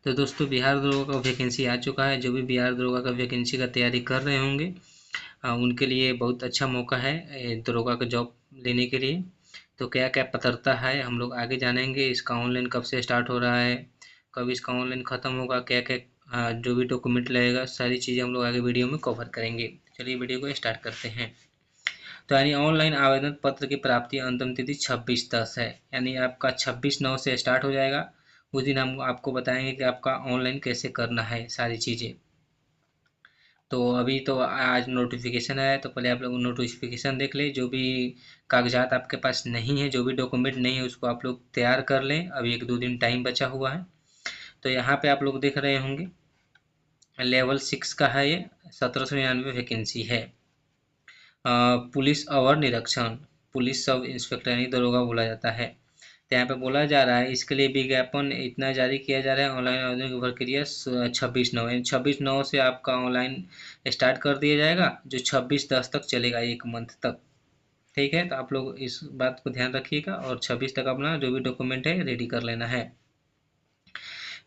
तो दोस्तों बिहार दरोगा का वैकेंसी आ चुका है। जो भी बिहार दरोगा का वैकेंसी का तैयारी कर रहे होंगे उनके लिए बहुत अच्छा मौका है दरोगा का जॉब लेने के लिए। तो क्या क्या पात्रता है हम लोग आगे जानेंगे। इसका ऑनलाइन कब से स्टार्ट हो रहा है, कब इसका ऑनलाइन ख़त्म होगा, क्या क्या जो भी डॉक्यूमेंट लगेगा, सारी चीज़ें हम लोग आगे वीडियो में कवर करेंगे। चलिए वीडियो को स्टार्ट करते हैं। तो यानी ऑनलाइन आवेदन पत्र की प्राप्ति अंतिम तिथि 26/10 है। यानी आपका 26/9 से स्टार्ट हो जाएगा। उस दिन हम आपको बताएंगे कि आपका ऑनलाइन कैसे करना है सारी चीज़ें। तो अभी तो आज नोटिफिकेशन आया तो पहले आप लोग नोटिफिकेशन देख लें। जो भी कागजात आपके पास नहीं है, जो भी डॉक्यूमेंट नहीं है, उसको आप लोग तैयार कर लें। अभी 1-2 दिन टाइम बचा हुआ है। तो यहाँ पे आप लोग देख रहे होंगे लेवल 6 का है ये। 1799 वैकेंसी है। पुलिस अवर निरीक्षण, पुलिस सब इंस्पेक्टर यानी दरोगा बोला जाता है। तो यहाँ पे बोला जा रहा है इसके लिए विज्ञापन इतना जारी किया जा रहा है। ऑनलाइन आवेदन की प्रक्रिया 26/9 यानी 26/9 से आपका ऑनलाइन स्टार्ट कर दिया जाएगा, जो 26/10 तक चलेगा, 1 मंथ तक। ठीक है, तो आप लोग इस बात को ध्यान रखिएगा और 26 तक अपना जो भी डॉक्यूमेंट है रेडी कर लेना है।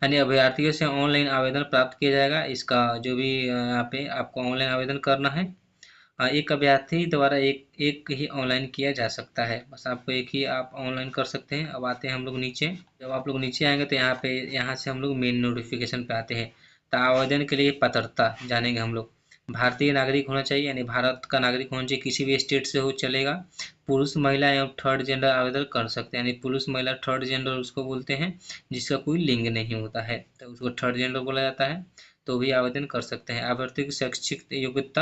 यानी अभ्यर्थियों से ऑनलाइन आवेदन प्राप्त किया जाएगा। इसका जो भी यहाँ पे आपको ऑनलाइन आवेदन करना है, एक अभ्यर्थी द्वारा एक एक ही ऑनलाइन किया जा सकता है। बस आपको एक ही आप ऑनलाइन कर सकते हैं। अब आते हैं हम लोग नीचे। जब आप लोग नीचे आएंगे तो यहाँ से हम लोग मेन नोटिफिकेशन पे आते हैं। तो आवेदन के लिए पात्रता जानेंगे हम लोग। भारतीय नागरिक होना चाहिए, यानी भारत का नागरिक होना चाहिए, किसी भी स्टेट से हो चलेगा। पुरुष महिला एवं थर्ड जेंडर आवेदन कर सकते हैं। यानी पुरुष महिला थर्ड जेंडर उसको बोलते हैं जिसका कोई लिंग नहीं होता है, तो उसको थर्ड जेंडर बोला जाता है। तो भी आवेदन कर सकते हैं। अभ्यर्थी की शैक्षिक योग्यता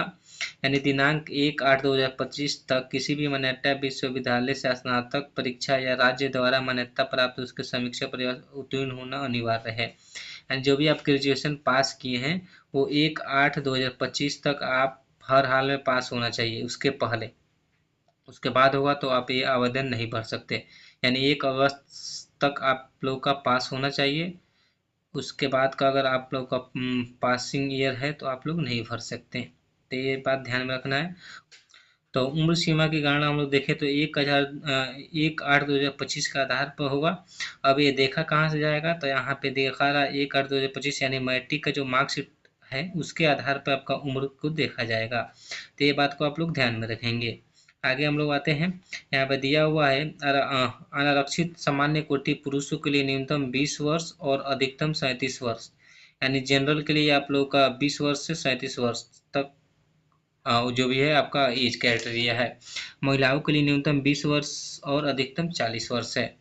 यानी दिनांक 1/8/2025 तक किसी भी मान्यता विश्वविद्यालय से स्नातक परीक्षा या राज्य द्वारा मान्यता प्राप्त उसके समीक्षा प्रयास उत्तीर्ण होना अनिवार्य है। यानी जो भी आप ग्रेजुएशन पास किए हैं वो 1/8/2025 तक आप हर हाल में पास होना चाहिए। उसके पहले, उसके बाद होगा तो आप ये आवेदन नहीं भर सकते। यानी 1 अगस्त तक आप लोग का पास होना चाहिए। उसके बाद का अगर आप लोग का पासिंग ईयर है तो आप लोग नहीं भर सकते। तो ये बात ध्यान में रखना है। तो उम्र सीमा की गणना हम लोग देखें तो 1/8/2025 का आधार पर होगा। अब ये देखा कहाँ से जाएगा, तो यहाँ पे देखा रहा 1/8/2025 यानी मैट्रिक का जो मार्कशीट है उसके आधार पर आपका उम्र को देखा जाएगा। तो ये बात को आप लोग ध्यान में रखेंगे। आगे हम लोग आते हैं। यहाँ पे दिया हुआ है अनारक्षित सामान्य कोटि पुरुषों के लिए न्यूनतम 20 वर्ष और अधिकतम 37 वर्ष। यानी जनरल के लिए आप लोग का 20 वर्ष से 37 वर्ष तक जो भी है आपका एज क्राइटेरिया है। महिलाओं के लिए न्यूनतम 20 वर्ष और अधिकतम 40 वर्ष है।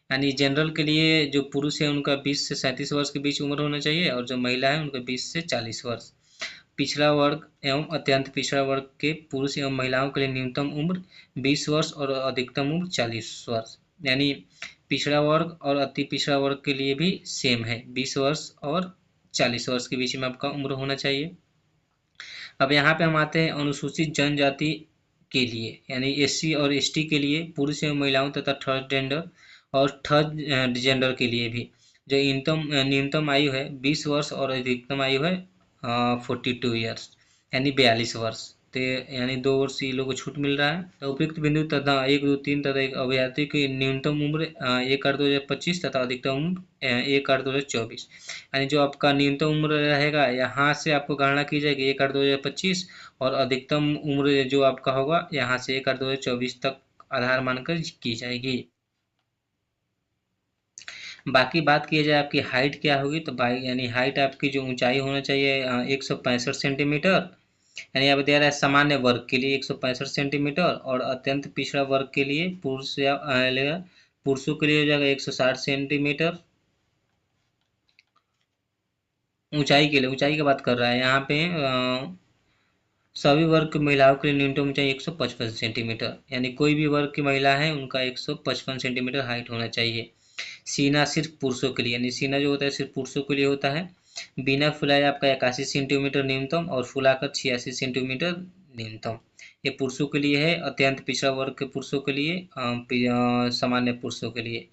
यानी जनरल के लिए जो पुरुष है उनका 20 से 37 वर्ष के बीच उम्र होना चाहिए और जो महिला है उनका 20 से 40 वर्ष। पिछड़ा वर्ग एवं अत्यंत पिछड़ा वर्ग के पुरुष एवं महिलाओं के लिए न्यूनतम उम्र 20 वर्ष और अधिकतम उम्र 40 वर्ष। यानी पिछड़ा वर्ग और अति पिछड़ा वर्ग के लिए भी सेम है, 20 वर्ष और 40 वर्ष के बीच में आपका उम्र होना चाहिए। अब यहाँ पे हम आते हैं अनुसूचित जनजाति के लिए, यानी एससी और एसटी के लिए, पुरुष एवं महिलाओं तथा थर्ड जेंडर और थर्ड जेंडर के लिए भी जो न्यूनतम आयु है 20 वर्ष और अधिकतम आयु है 42 ईयर्स यानी 42 वर्ष। तो यानी 2 वर्ष ये लोगों को छूट मिल रहा है। तो उपयुक्त बिंदु तथा 1, 2, 3 तथा एक अभ्यर्थी की न्यूनतम उम्र 1/8/2025 तथा अधिकतम उम्र 1/8/2024। यानी जो आपका न्यूनतम उम्र रहेगा यहाँ से आपको गणना की जाएगी 1/8/2025 और अधिकतम उम्र जो आपका होगा यहाँ से 1/8/2024 तक आधार मानकर की जाएगी। बाकी बात की जाए आपकी हाइट क्या होगी, तो भाई यानी हाइट आपकी जो ऊंचाई होना चाहिए 165 सेंटीमीटर। यानी यहाँ पे दिया रहा है सामान्य वर्ग के लिए 165 सेंटीमीटर और अत्यंत पिछड़ा वर्ग के लिए पुरुष या पुरुषों के लिए हो जाएगा 160 सेंटीमीटर। ऊंचाई के लिए, ऊंचाई की बात कर रहा है यहाँ पे सभी वर्ग की महिलाओं के लिए न्यूनतम ऊंचाई 155 सेंटीमीटर। यानी कोई भी वर्ग की महिला है उनका 155 सेंटीमीटर हाइट होना चाहिए। सीना सिर्फ पुरुषों के लिए, यानी सीना जो होता है सिर्फ पुरुषों के लिए होता है। बिना फुलाए आपका 81 सेंटीमीटर न्यूनतम और फुलाकर 86 सेंटीमीटर न्यूनतम। ये पुरुषों के लिए है, अत्यंत पिछड़ा वर्ग के पुरुषों के लिए, सामान्य पुरुषों के लिए।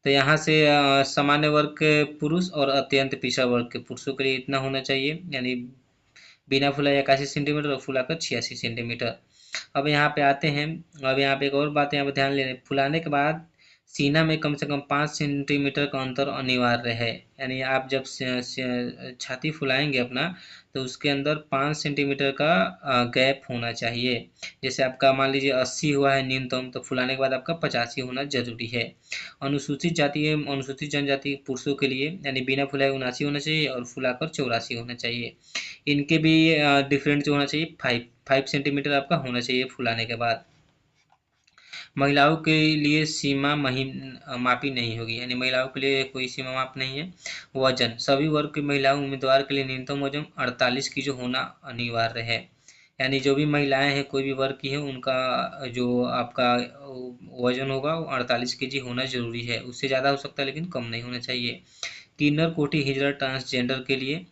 तो यहाँ से सामान्य वर्ग के पुरुष और अत्यंत पिछड़ा वर्ग के पुरुषों के लिए इतना होना चाहिए, यानी बिना फुलाए 81 सेंटीमीटर और फुलाकर 86 सेंटीमीटर। अब यहाँ पे आते हैं। अब यहाँ पे एक और बात यहाँ पे ध्यान लेने, फुलाने के बाद सीना में कम से कम 5 सेंटीमीटर का अंतर अनिवार्य है। यानी आप जब छाती फुलाएंगे अपना, तो उसके अंदर 5 सेंटीमीटर का गैप होना चाहिए। जैसे आपका मान लीजिए 80 हुआ है न्यूनतम, तो फुलाने के बाद आपका 85 होना जरूरी है। अनुसूचित जाति एवं अनुसूचित जनजाति पुरुषों के लिए यानी बिना फुलाए 79 होना चाहिए और फुलाकर 84 होना चाहिए। इनके भी डिफरेंट जो होना चाहिए 5 सेंटीमीटर आपका होना चाहिए फुलाने के बाद। महिलाओं के लिए सीमा मापी नहीं होगी, यानी महिलाओं के लिए कोई सीमा माप नहीं है। वजन सभी वर्ग की महिलाओं उम्मीदवार के लिए न्यूनतम वजन 48 की जो होना अनिवार्य है। यानी जो भी महिलाएं हैं कोई भी वर्ग की है, उनका जो आपका वजन होगा वो 48 केजी होना जरूरी है। उससे ज़्यादा हो सकता है लेकिन कम नहीं होना चाहिए। किन्नर कोटि हिजड़ा ट्रांसजेंडर के लिए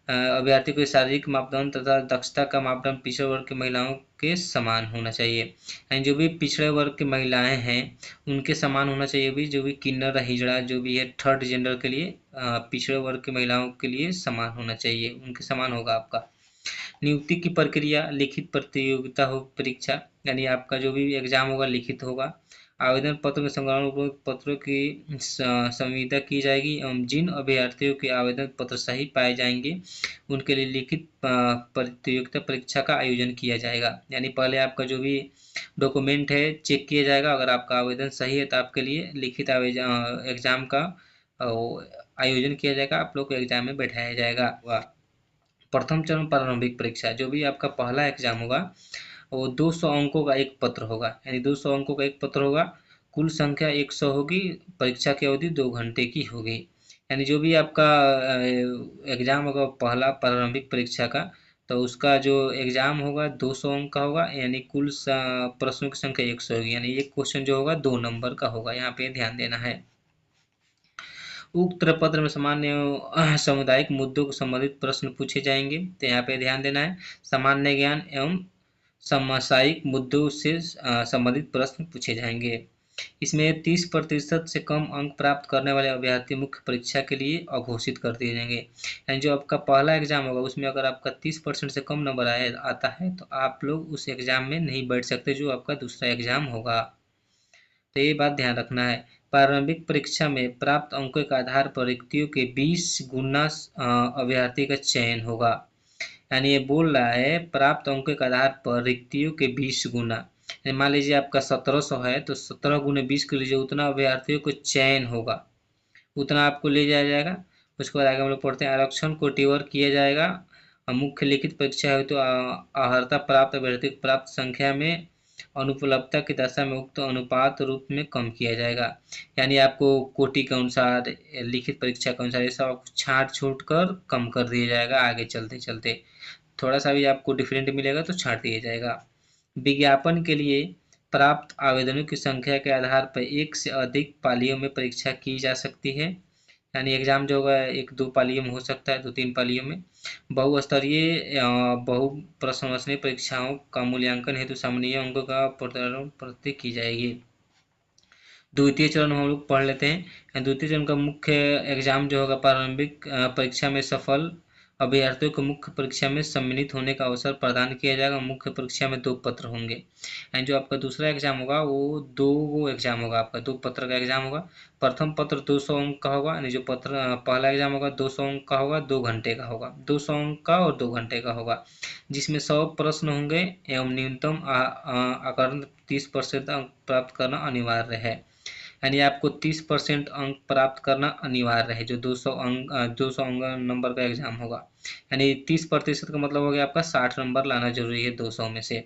अभ्यर्थी को शारीरिक मापदंड तथा दक्षता का मापदंड पिछड़े वर्ग की महिलाओं के समान होना चाहिए। यानी जो भी पिछड़े वर्ग की महिलाएं हैं उनके समान होना चाहिए। भी जो भी किन्नर हिजड़ा जो भी है थर्ड जेंडर के लिए पिछड़े वर्ग की महिलाओं के लिए समान होना चाहिए, उनके समान होगा आपका। नियुक्ति की प्रक्रिया लिखित प्रतियोगिता हो परीक्षा, यानी आपका जो भी एग्जाम होगा लिखित होगा। आवेदन पत्र में संग्रहण उपरोक्त पत्रों की संविदा की जाएगी एवं जिन अभ्यर्थियों के आवेदन पत्र सही पाए जाएंगे उनके लिए लिखित प्रतियोगिता परीक्षा का आयोजन किया जाएगा। यानी पहले आपका जो भी डॉक्यूमेंट है चेक किया जाएगा, अगर आपका आवेदन सही है तो आपके लिए लिखित एग्जाम का आयोजन किया जाएगा, आप लोग को एग्जाम में बैठाया जाएगा। प्रथम चरण प्रारंभिक परीक्षा, जो भी आपका पहला एग्जाम होगा वो 200 अंकों का एक पत्र होगा, यानी 200 अंकों का एक पत्र होगा। कुल संख्या 100 होगी। परीक्षा की अवधि 2 घंटे की होगी। यानी जो भी आपका एग्जाम होगा पहला प्रारंभिक परीक्षा का, तो उसका जो एग्जाम होगा 200 अंक का होगा, यानी कुल प्रश्नों की संख्या 100 होगी। यानी एक क्वेश्चन जो होगा 2 नंबर का होगा, यहाँ पे ध्यान देना है। उक्त पत्र में सामान्य सामुदायिक मुद्दों को संबंधित प्रश्न पूछे जाएंगे, तो यहाँ पे ध्यान देना है। सामान्य ज्ञान एवं समसामयिक मुद्दों से संबंधित प्रश्न पूछे जाएंगे। इसमें 30% से कम अंक प्राप्त करने वाले अभ्यर्थी मुख्य परीक्षा के लिए अघोषित कर दिए जाएंगे। यानी जो आपका पहला एग्जाम होगा उसमें अगर आपका 30% से कम नंबर आता है तो आप लोग उस एग्जाम में नहीं बैठ सकते, जो आपका दूसरा एग्जाम होगा। तो ये बात ध्यान रखना है। प्रारंभिक परीक्षा में प्राप्त अंकों के आधार पर रिक्तियों के 20 गुना अभ्यर्थी का चयन होगा। यानी ये बोल रहा है प्राप्त अंकों के आधार पर रिक्तियों के 20 गुना। मान लीजिए आपका 1700 है तो 17 गुने 20 के लीजिए, उतना अभ्यर्थियों को चयन होगा, उतना आपको ले जाया जाएगा। उसके बाद आगे हम लोग पढ़ते हैं आरक्षण कोटिवर किया जाएगा। मुख्य लिखित परीक्षा है तो अर्हता प्राप्त अभ्यर्थी को प्राप्त संख्या में अनुपलब्धता की दशा में उक्त अनुपात रूप में कम किया जाएगा। यानी आपको कोटि के अनुसार लिखित परीक्षा के अनुसार ये सब छांट छूट कर कम कर दिया जाएगा। आगे चलते चलते थोड़ा सा भी आपको डिफरेंट मिलेगा तो छांट दिया जाएगा। विज्ञापन के लिए प्राप्त आवेदनों की संख्या के आधार पर एक से अधिक पालियों में परीक्षा की जा सकती है। यानी एग्जाम जो होगा 1-2 पालियों में हो सकता है, 2-3 पालियों में। बहुस्तरीय बहु प्रश्नवचनीय परीक्षाओं का मूल्यांकन हेतु सामान्य अंकों का प्रति की जाएगी। द्वितीय चरण हम लोग पढ़ लेते हैं। द्वितीय चरण का मुख्य एग्जाम जो होगा प्रारंभिक परीक्षा में सफल अभ्यर्थियों को मुख्य परीक्षा में सम्मिलित होने का अवसर प्रदान किया जाएगा। मुख्य परीक्षा में 2 पत्र होंगे। एंड जो आपका दूसरा एग्जाम होगा वो 2 एग्जाम होगा, आपका 2 पत्र का एग्जाम होगा। प्रथम पत्र 200 अंक का होगा, यानी जो पत्र पहला एग्जाम होगा 200 अंक का होगा, 2 घंटे का होगा। 200 अंक का और 2 घंटे का होगा, जिसमें 100 प्रश्न होंगे एवं न्यूनतम आकरण 30% अंक प्राप्त करना अनिवार्य है। यानी आपको 30% अंक प्राप्त करना अनिवार्य है। जो 200 अंक नंबर का एग्जाम होगा, यानी 30% का मतलब हो गया आपका 60 नंबर लाना जरूरी है 200 में से।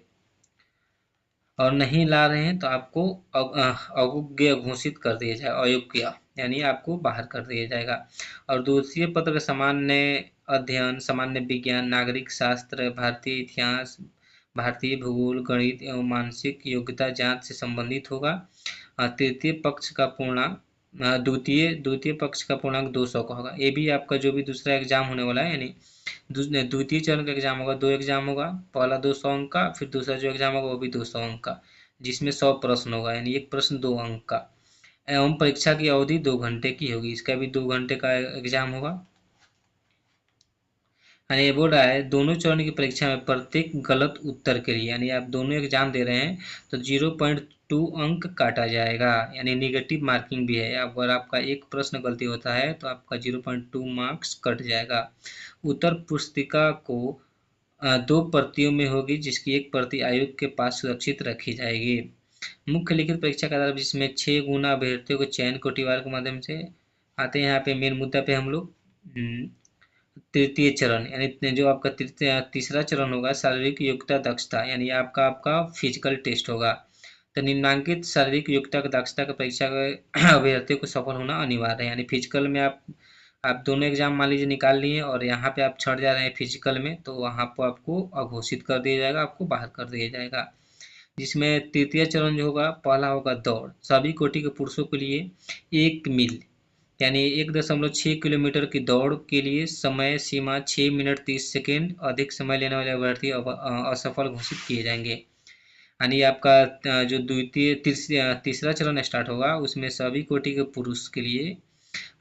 और नहीं ला रहे हैं तो आपको अयोग्य घोषित कर दिया जाएगा, अयोग्य यानी आपको बाहर कर दिया जाएगा। और दूसरे पत्र का सामान्य अध्ययन, सामान्य विज्ञान, नागरिक शास्त्र, भारतीय इतिहास, भारतीय भूगोल, गणित एवं मानसिक योग्यता जांच से संबंधित होगा। तृतीय पक्ष का पूर्णांक द्वितीय पक्ष का पूर्णांक 200 का होगा। ये भी आपका जो भी दूसरा एग्जाम होने वाला है, यानी द्वितीय चरण का एग्जाम होगा, 2 एग्जाम होगा। पहला 200 अंक का, फिर दूसरा जो एग्जाम होगा वो भी 200 अंक का, जिसमें 100 प्रश्न होगा, यानी एक प्रश्न 2 अंक का। एवं परीक्षा की अवधि 2 घंटे की होगी। इसका भी 2 घंटे का एग्जाम होगा। यानी ये बोल रहा है दोनों चरण की परीक्षा में प्रत्येक गलत उत्तर के लिए, यानी आप दोनों एग्जाम दे रहे हैं तो 0.2 अंक काटा जाएगा, यानी निगेटिव मार्किंग भी है। अगर आपका एक प्रश्न गलती होता है तो आपका 0.2 मार्क्स कट जाएगा। उत्तर पुस्तिका को 2 प्रतियों में होगी, जिसकी एक प्रति आयोग के पास सुरक्षित रखी जाएगी। मुख्य लिखित परीक्षा का आधार जिसमें 6 गुना अभ्यर्थियों को चयन कोटिवार के माध्यम से आते हैं। यहाँ पे मेन मुद्दा पे हम लोग तृतीय चरण, यानी जो आपका तीसरा चरण होगा शारीरिक योग्यता दक्षता, यानी आपका आपका फिजिकल टेस्ट होगा। तो निम्नांकित शारीरिक योग्यता का दक्षता की परीक्षा के अभ्यर्थियों को सफल होना अनिवार्य है। यानी फिजिकल में आप दोनों एग्जाम मान लीजिए निकाल लिए और यहाँ पे आप छट जा रहे हैं फिजिकल में, तो वहाँ पर आपको अघोषित कर दिया जाएगा, आपको बाहर कर दिया जाएगा। जिसमें तृतीय चरण जो होगा, पहला होगा दौड़। सभी कोटि के पुरुषों के लिए 1 मील यानी 1.6 किलोमीटर की दौड़ के लिए समय सीमा 6 मिनट 30 सेकेंड, अधिक समय लेने वाले अभ्यर्थी असफल घोषित किए जाएंगे। यानी आपका जो तीसरा चरण स्टार्ट होगा उसमें सभी कोटि के पुरुष के लिए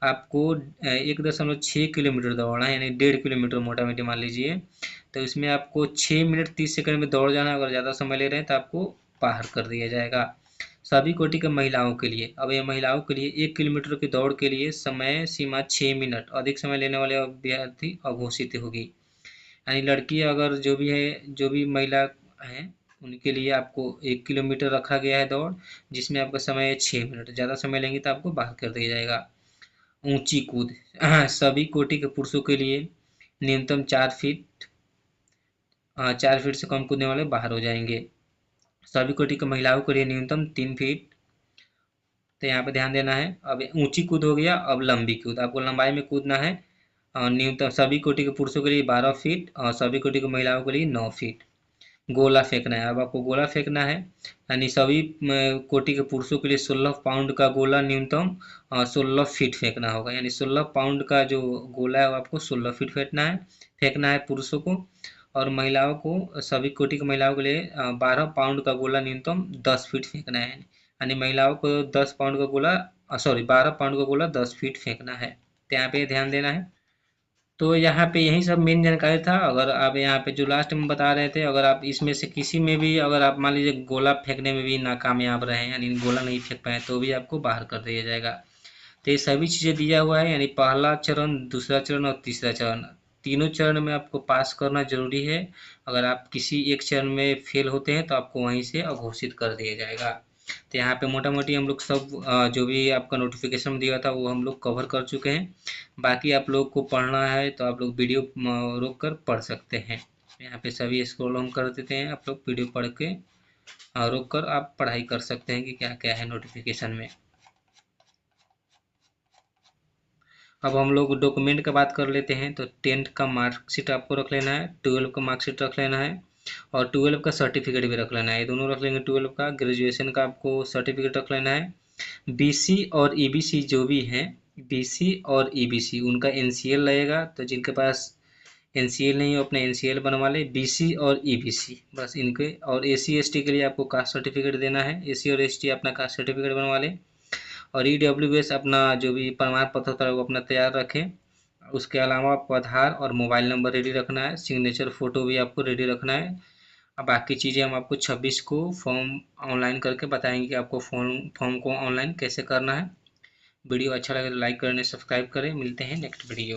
आपको 1.6 किलोमीटर दौड़ना है, यानी 1.5 किलोमीटर मोटा मोटी मान लीजिए। तो इसमें आपको 6 मिनट 30 सेकंड में दौड़ जाना है। अगर ज़्यादा समय ले रहे हैं तो आपको बाहर कर दिया जाएगा। सभी कोटि के महिलाओं के लिए, अब ये महिलाओं के लिए 1 किलोमीटर की दौड़ के लिए समय सीमा 6 मिनट, अधिक समय लेने वाले अभ्यर्थी अघोषित होगी। यानी लड़की अगर जो भी महिला हैं उनके लिए आपको 1 किलोमीटर रखा गया है दौड़, जिसमें आपका समय है 6 मिनट। ज़्यादा समय लेंगे तो आपको बाहर कर दिया जाएगा। ऊंची कूद सभी कोटि के पुरुषों के लिए न्यूनतम 4 फीट से कम कूदने वाले बाहर हो जाएंगे। सभी कोटि के महिलाओं के लिए न्यूनतम 3 फीट। तो यहाँ पे ध्यान देना है। अब ऊंची कूद हो गया, अब लंबी कूद, आपको लंबाई में कूदना है। न्यूनतम सभी कोटि के पुरुषों के लिए 12 फीट और सभी कोटि की महिलाओं के लिए 9 फीट। गोला फेंकना है, अब आपको गोला फेंकना है। यानी सभी कोटि के पुरुषों के लिए 16 पाउंड का गोला न्यूनतम 16 फीट फेंकना होगा। यानी 16 पाउंड का जो गोला है वो आपको 16 फीट फेंकना है पुरुषों को। और महिलाओं को, सभी कोटि की महिलाओं के लिए 12 पाउंड का गोला न्यूनतम 10 फीट फेंकना है। यानी महिलाओं को 10 पाउंड का गोला 12 पाउंड का गोला 10 फीट फेंकना है। तो यहाँ पे ध्यान देना है। तो यहाँ पे यही सब मेन जानकारी था। अगर आप यहाँ पे जो लास्ट में बता रहे थे, अगर आप इसमें से किसी में भी अगर आप मान लीजिए गोला फेंकने में भी नाकामयाब रहे, यानी गोला नहीं फेंक पाए, तो भी आपको बाहर कर दिया जाएगा। तो ये सभी चीज़ें दिया हुआ है, यानी पहला चरण, दूसरा चरण और तीसरा चरण, तीनों चरण में आपको पास करना जरूरी है। अगर आप किसी एक चरण में फेल होते हैं तो आपको वहीं से अघोषित कर दिया जाएगा। तो यहाँ पे मोटा मोटी हम लोग सब जो भी आपका नोटिफिकेशन दिया था वो हम लोग कवर कर चुके हैं। बाकी आप लोग को पढ़ना है तो आप लोग वीडियो रोक कर पढ़ सकते हैं। यहाँ पे सभी स्क्रॉल हम कर देते हैं, आप लोग वीडियो पढ़ के रोक कर आप पढ़ाई कर सकते हैं कि क्या क्या है नोटिफिकेशन में। अब हम लोग डॉक्यूमेंट का बात कर लेते हैं। तो 10th का मार्कशीट आपको रख लेना है, 12 का मार्कशीट रख लेना है और 12 का सर्टिफिकेट भी रख लेना है। ये दोनों रख लेंगे। 12 का, ग्रेजुएशन का आपको सर्टिफिकेट रख लेना है। बीसी और ईबीसी जो भी हैं, बीसी और ईबीसी उनका एनसीएल लगेगा। तो जिनके पास एनसीएल नहीं हो अपने एनसीएल बनवा ले। बीसी और ईबीसी बस इनके। और एसी एसटी के लिए आपको कास्ट सर्टिफिकेट देना है। एसी और एसटी अपना कास्ट सर्टिफिकेट बनवा ले। और ईडब्ल्यूएस अपना जो भी प्रमाण पत्र होता है वो अपना तैयार रखें। उसके अलावा आपको आधार और मोबाइल नंबर रेडी रखना है। सिग्नेचर फोटो भी आपको रेडी रखना है। अब बाकी चीज़ें हम आपको 26 को फॉर्म ऑनलाइन करके बताएंगे कि आपको फॉर्म को ऑनलाइन कैसे करना है। वीडियो अच्छा लगे तो लाइक करें, सब्सक्राइब करें। मिलते हैं नेक्स्ट वीडियो में।